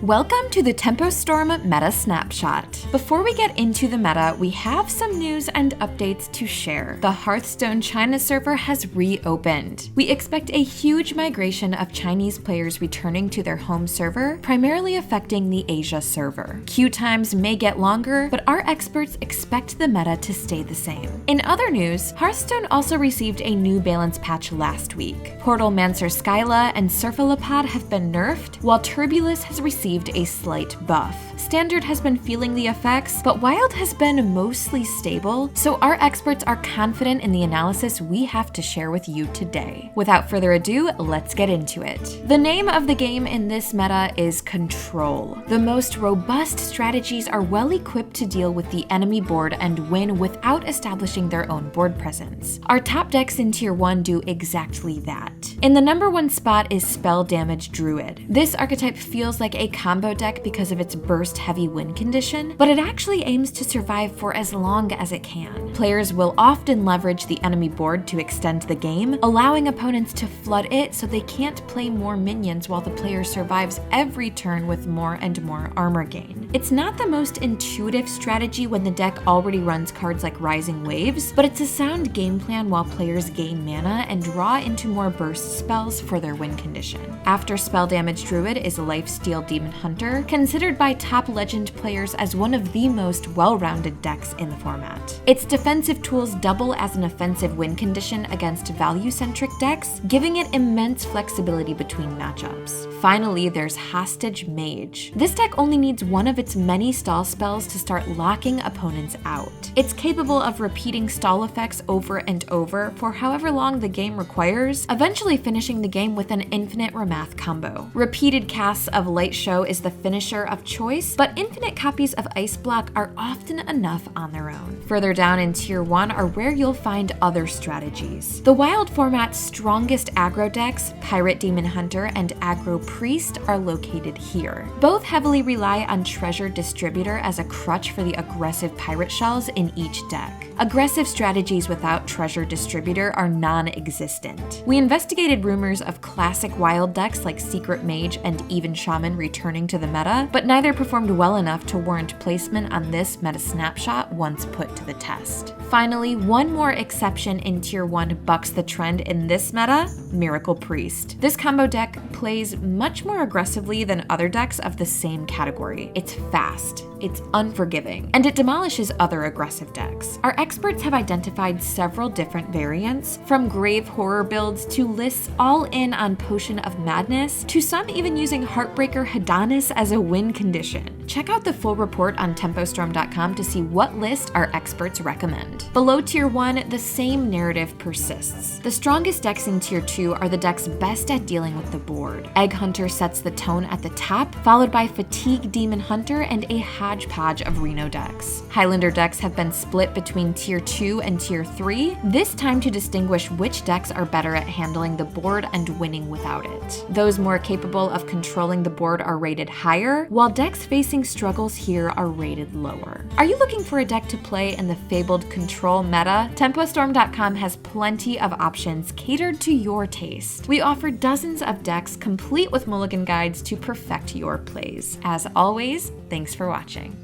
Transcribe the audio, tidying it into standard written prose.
Welcome to the Tempo Storm Meta Snapshot. Before we get into the meta, we have some news and updates to share. The Hearthstone China server has reopened. We expect a huge migration of Chinese players returning to their home server, primarily affecting the Asia server. Queue times may get longer, but our experts expect the meta to stay the same. In other news, Hearthstone also received a new balance patch last week. Portal Mancer Skyla and Surfalapad have been nerfed, while Turbulus has received a slight buff. Standard has been feeling the effects, but Wild has been mostly stable, so our experts are confident in the analysis we have to share with you today. Without further ado, let's get into it. The name of the game in this meta is Control. The most robust strategies are well equipped to deal with the enemy board and win without establishing their own board presence. Our top decks in Tier 1 do exactly that. In the number 1 spot is Spell Damage Druid. This archetype feels like a combo deck because of its burst-heavy win condition, but it actually aims to survive for as long as it can. Players will often leverage the enemy board to extend the game, allowing opponents to flood it so they can't play more minions while the player survives every turn with more and more armor gain. It's not the most intuitive strategy when the deck already runs cards like Rising Waves, but it's a sound game plan while players gain mana and draw into more burst spells for their win condition. After Spell Damage Druid is Lifesteal Demon Hunter, considered by top Legend players as one of the most well-rounded decks in the format. Its defensive tools double as an offensive win condition against value-centric decks, giving it immense flexibility between matchups. Finally, there's Hostage Mage. This deck only needs one of its many stall spells to start locking opponents out. It's capable of repeating stall effects over and over for however long the game requires, eventually finishing the game with an infinite Ramath combo. Repeated casts of Light Show is the finisher of choice, but infinite copies of Ice Block are often enough on their own. Further down in Tier 1 are where you'll find other strategies. The Wild format's strongest aggro decks, Pirate Demon Hunter and Aggro Priest, are located here. Both heavily rely on Treasure Distributor as a crutch for the aggressive pirate shells in each deck. Aggressive strategies without Treasure Distributor are non-existent. We investigated rumors of classic Wild decks like Secret Mage and even Shaman returning to the meta, but neither performed well enough to warrant placement on this meta snapshot once put to the test. Finally, one more exception in Tier 1 bucks the trend in this meta, Miracle Priest. This combo deck plays much more aggressively than other decks of the same category. It's fast, it's unforgiving, and it demolishes other aggressive decks. Our experts have identified several different variants, from grave horror builds to lists all in on Potion of Madness, to some even using Heartbreaker Hedonis as a win condition. Check out the full report on tempostorm.com to see what list our experts recommend. Below Tier 1, the same narrative persists. The strongest decks in Tier 2 are the decks best at dealing with the board. Egg Hunter sets the tone at the top, followed by Fatigue Demon Hunter and a hodgepodge of Reno decks. Highlander decks have been split between Tier 2 and Tier 3, this time to distinguish which decks are better at handling the board and winning without it. Those more capable of controlling the board are rated higher, while decks facing struggles here are rated lower. Are you looking for a deck to play in the fabled Control meta? TempoStorm.com has plenty of options catered to your taste. We offer dozens of decks complete with mulligan guides to perfect your plays. As always, thanks for watching.